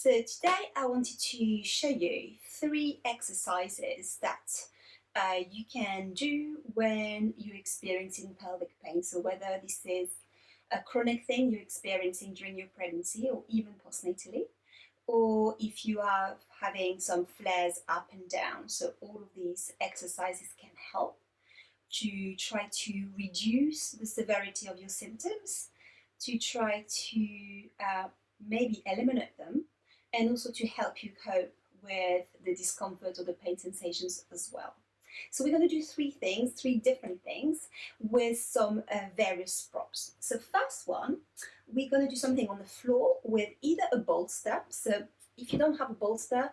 So today I wanted to show you 3 exercises that you can do when you're experiencing pelvic pain. So whether this is a chronic thing you're experiencing during your pregnancy or even postnatally, or if you are having some flares up and down. So all of these exercises can help to try to reduce the severity of your symptoms, to try to maybe eliminate them, and also to help you cope with the discomfort or the pain sensations as well. So we're going to do 3 different things with some various props. So first one, we're going to do something on the floor with either a bolster. So if you don't have a bolster,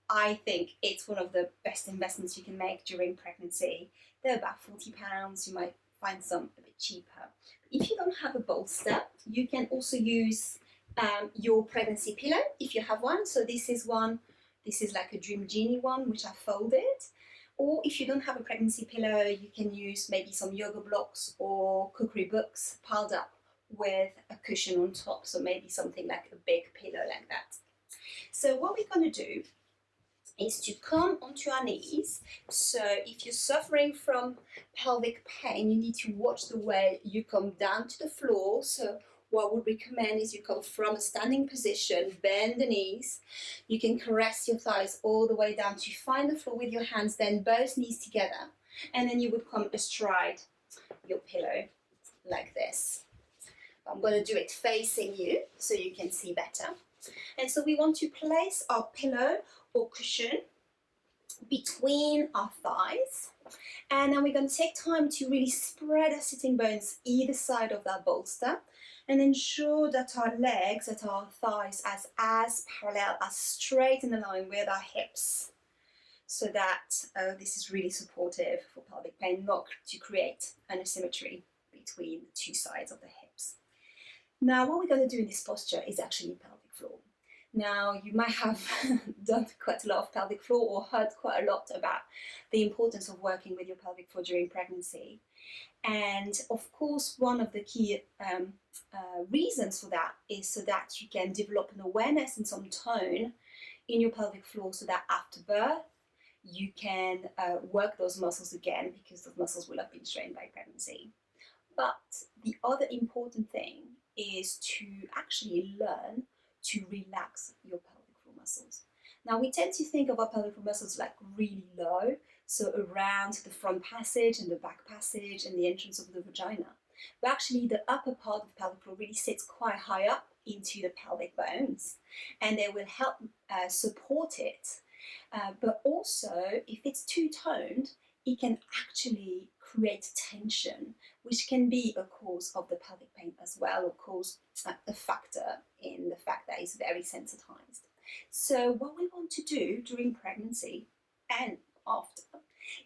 I think it's one of the best investments you can make during pregnancy. They're about £40. You might find some a bit cheaper. If you don't have a bolster, you can also use your pregnancy pillow if you have one. So this is one. This is like a Dream Genie one, which I folded. Or if you don't have a pregnancy pillow, you can use maybe some yoga blocks or cookery books piled up with a cushion on top. So maybe something like a big pillow like that. So what we're going to do is to come onto our knees. So if you're suffering from pelvic pain, you need to watch the way you come down to the floor. So what we recommend is you come from a standing position, bend the knees. You can caress your thighs all the way down to find the floor with your hands, then both knees together. And then you would come astride your pillow like this. I'm going to do it facing you so you can see better. And so we want to place our pillow or cushion between our thighs, and then we're going to take time to really spread our sitting bones either side of that bolster and ensure that our legs, that our thighs are as parallel, as straight in a line with our hips, so that this is really supportive for pelvic pain, not to create an asymmetry between the two sides of the hips. Now what we're going to do in this posture is actually pelvic floor. Now, you might have done quite a lot of pelvic floor or heard quite a lot about the importance of working with your pelvic floor during pregnancy. And of course, one of the key reasons for that is so that you can develop an awareness and some tone in your pelvic floor, so that after birth, you can work those muscles again, because those muscles will have been strained by pregnancy. But the other important thing is to actually learn to relax your pelvic floor muscles. Now, we tend to think of our pelvic floor muscles like really low, so around the front passage and the back passage and the entrance of the vagina. But actually, the upper part of the pelvic floor really sits quite high up into the pelvic bones, and they will help support it. But also, if it's too toned, it can actually create tension, which can be a cause of the pelvic pain as well, or cause a factor in the fact that it's very sensitized. So what we want to do during pregnancy and after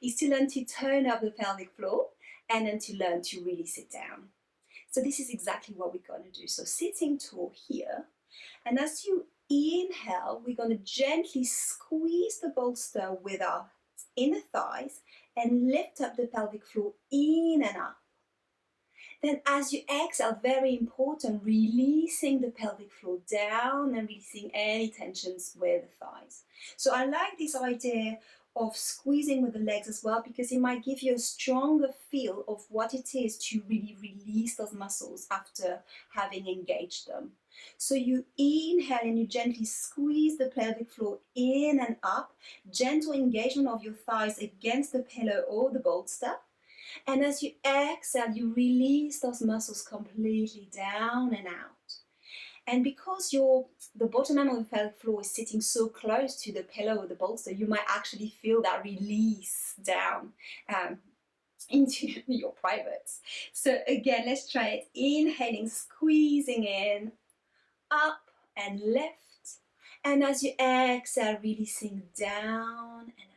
is to learn to tone up the pelvic floor and then to learn to really sit down. So this is exactly what we're going to do. So sitting tall here, and as you inhale, we're going to gently squeeze the bolster with our inner thighs and lift up the pelvic floor in and up. Then as you exhale, very important, releasing the pelvic floor down and releasing any tensions with the thighs. So I like this idea of squeezing with the legs as well, because it might give you a stronger feel of what it is to really release those muscles after having engaged them. So you inhale and you gently squeeze the pelvic floor in and up, gentle engagement of your thighs against the pillow or the bolster. And as you exhale, you release those muscles completely down and out. And because the bottom end of the pelvic floor is sitting so close to the pillow or the bolster, you might actually feel that release down into your privates. So again, let's try it. Inhaling, squeezing in, up and lift. And as you exhale, releasing down and out.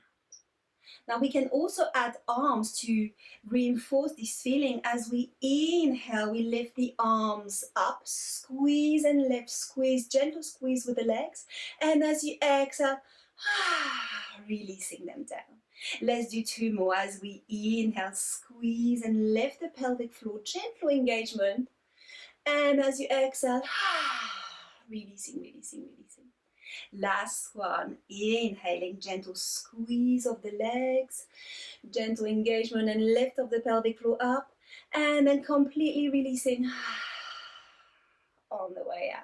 Now we can also add arms to reinforce this feeling. As we inhale, we lift the arms up, squeeze and lift, squeeze, gentle squeeze with the legs. And as you exhale, releasing them down. Let's do 2 more. As we inhale, squeeze and lift the pelvic floor, gentle engagement. And as you exhale, releasing, releasing, releasing. Last one, inhaling, gentle squeeze of the legs, gentle engagement and lift of the pelvic floor up, and then completely releasing on the way out.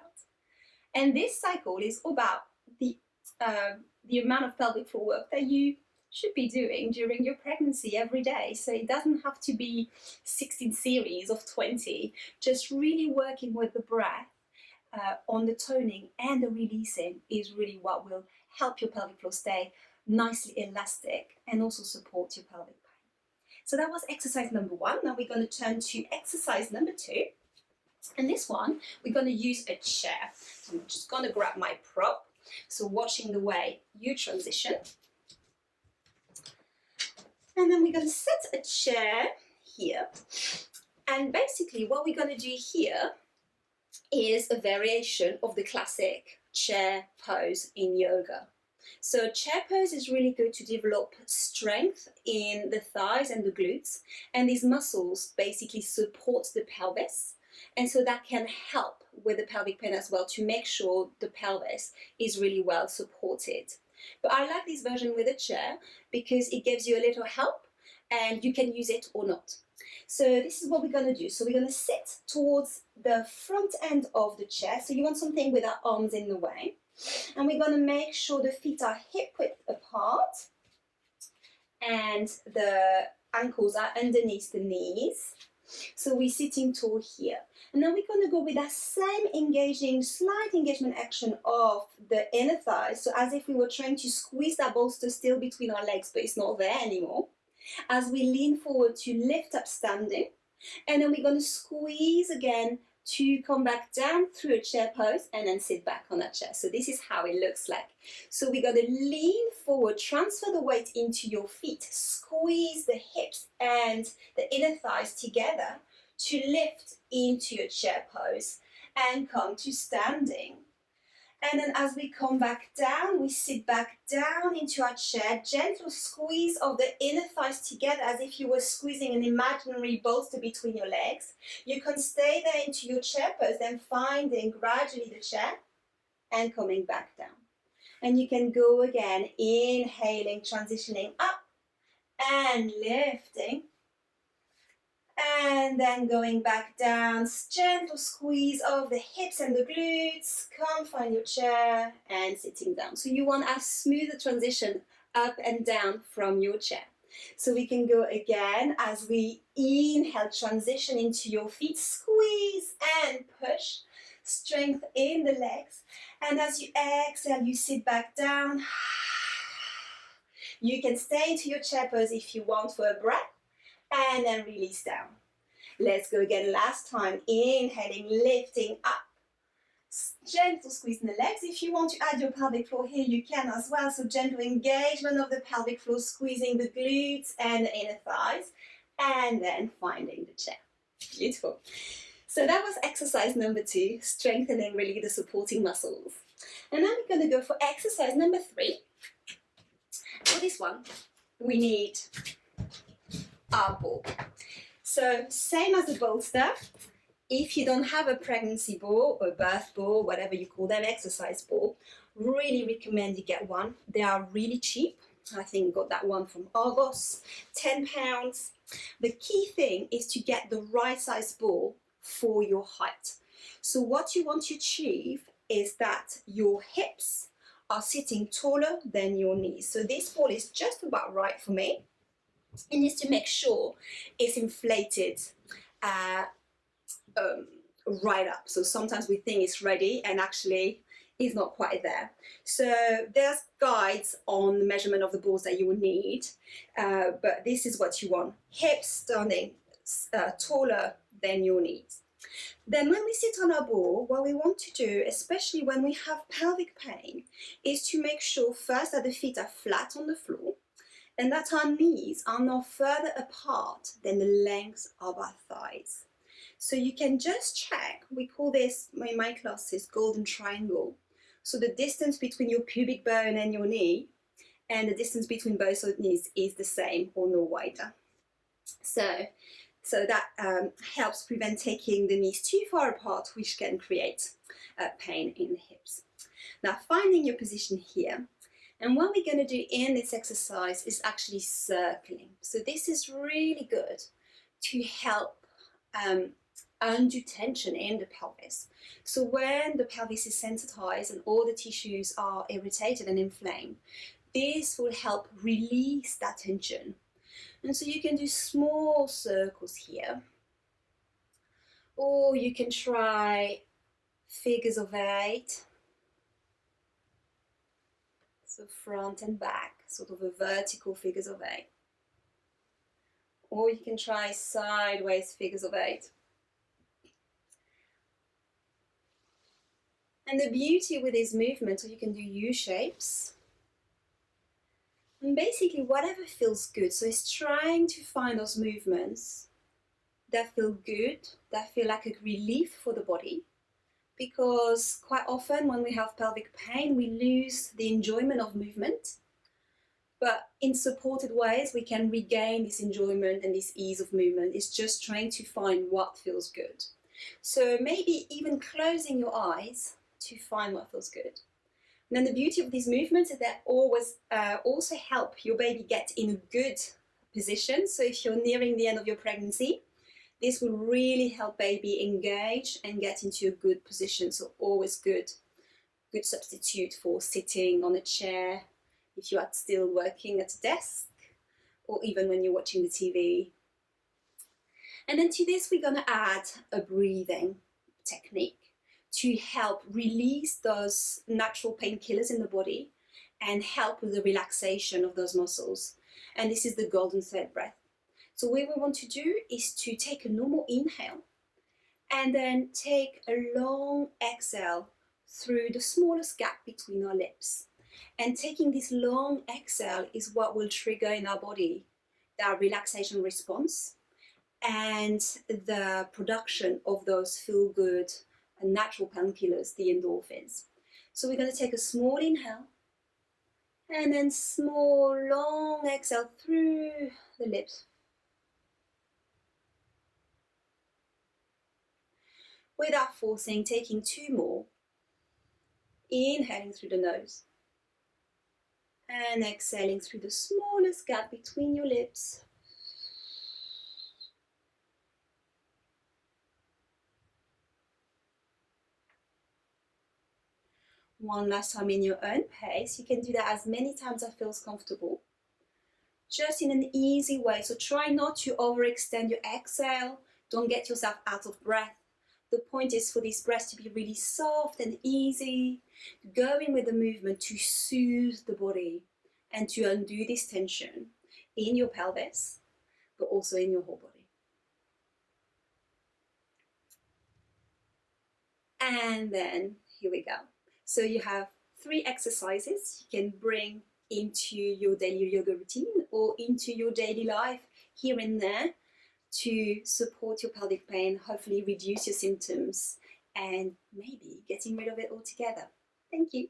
And this cycle is about the amount of pelvic floor work that you should be doing during your pregnancy every day. So it doesn't have to be 16 series of 20, just really working with the breath on the toning and the releasing is really what will help your pelvic floor stay nicely elastic and also support your pelvic pain. So that was exercise number 1. Now we're going to turn to exercise number 2. And this one, we're going to use a chair. So I'm just going to grab my prop. So watching the way you transition. And then we're going to set a chair here. And basically what we're going to do here is a variation of the classic chair pose in yoga. So chair pose is really good to develop strength in the thighs and the glutes. And these muscles basically support the pelvis. And so that can help with the pelvic pain as well, to make sure the pelvis is really well supported. But I like this version with a chair because it gives you a little help and you can use it or not. So this is what we're going to do. So we're going to sit towards the front end of the chair. So you want something with our arms in the way. And we're going to make sure the feet are hip width apart and the ankles are underneath the knees. So we're sitting tall here. And then we're going to go with that same slight engagement action of the inner thighs. So as if we were trying to squeeze that bolster still between our legs, but it's not there anymore. As we lean forward to lift up standing. And then we're going to squeeze again to come back down through a chair pose and then sit back on that chair. So this is how it looks like. So we're going to lean forward, transfer the weight into your feet, squeeze the hips and the inner thighs together to lift into a chair pose and come to standing. And then as we come back down, we sit back down into our chair, gentle squeeze of the inner thighs together as if you were squeezing an imaginary bolster between your legs. You can stay there into your chair pose, then finding gradually the chair and coming back down. And you can go again, inhaling, transitioning up and lifting. And then going back down, gentle squeeze of the hips and the glutes. Come find your chair and sitting down. So you want a smoother transition up and down from your chair. So we can go again as we inhale, transition into your feet, squeeze and push. Strength in the legs. And as you exhale, you sit back down. You can stay into your chair pose if you want for a breath. And then release down. Let's go again last time. Inhaling, lifting up. Gentle squeeze in the legs. If you want to add your pelvic floor here, you can as well. So gentle engagement of the pelvic floor, squeezing the glutes and the inner thighs. And then finding the chair. Beautiful. So that was exercise number 2, strengthening really the supporting muscles. And now we're going to go for exercise number 3. For this one, we need our ball. So same as the bolster, if you don't have a pregnancy ball or birth ball, whatever you call them, exercise ball, really recommend you get one. They are really cheap. I think got that one from Argos, £10. The key thing is to get the right size ball for your height. So what you want to achieve is that your hips are sitting taller than your knees. So this ball is just about right for me. It needs to make sure it's inflated right up. So sometimes we think it's ready and actually it's not quite there. So there's guides on the measurement of the balls that you will need, but this is what you want. Hips standing taller than your knees. Then when we sit on our ball, what we want to do, especially when we have pelvic pain, is to make sure first that the feet are flat on the floor, and that our knees are no further apart than the length of our thighs. So you can just check, we call this, in my classes, golden triangle. So the distance between your pubic bone and your knee, and the distance between both of knees is the same or no wider. So that helps prevent taking the knees too far apart, which can create pain in the hips. Now, finding your position here. And what we're going to do in this exercise is actually circling. So this is really good to help undo tension in the pelvis. So when the pelvis is sensitized and all the tissues are irritated and inflamed, this will help release that tension. And so you can do small circles here, or you can try figures of 8. So front and back, sort of a vertical figures of 8. Or you can try sideways figures of 8. And the beauty with these movements, or you can do U shapes. And basically whatever feels good. So it's trying to find those movements that feel good, that feel like a relief for the body. Because quite often when we have pelvic pain, we lose the enjoyment of movement. But in supported ways, we can regain this enjoyment and this ease of movement. It's just trying to find what feels good. So maybe even closing your eyes to find what feels good. And then the beauty of these movements is that always also help your baby get in a good position. So if you're nearing the end of your pregnancy, this will really help baby engage and get into a good position. So always good substitute for sitting on a chair if you are still working at a desk, or even when you're watching the TV. And then to this, we're going to add a breathing technique to help release those natural painkillers in the body and help with the relaxation of those muscles. And this is the golden thread breath. So what we want to do is to take a normal inhale and then take a long exhale through the smallest gap between our lips. And taking this long exhale is what will trigger in our body that relaxation response and the production of those feel-good and natural painkillers, the endorphins. So we're going to take a small inhale and then small long exhale through the lips. Without forcing, taking 2 more. Inhaling through the nose and exhaling through the smallest gap between your lips. One last time in your own pace. You can do that as many times as feels comfortable, just in an easy way. So try not to overextend your exhale. Don't get yourself out of breath. The point is for this breath to be really soft and easy, going with the movement to soothe the body and to undo this tension in your pelvis, but also in your whole body. And then here we go. So you have 3 exercises you can bring into your daily yoga routine or into your daily life here and there to support your pelvic pain, hopefully reduce your symptoms and maybe getting rid of it altogether. Thank you.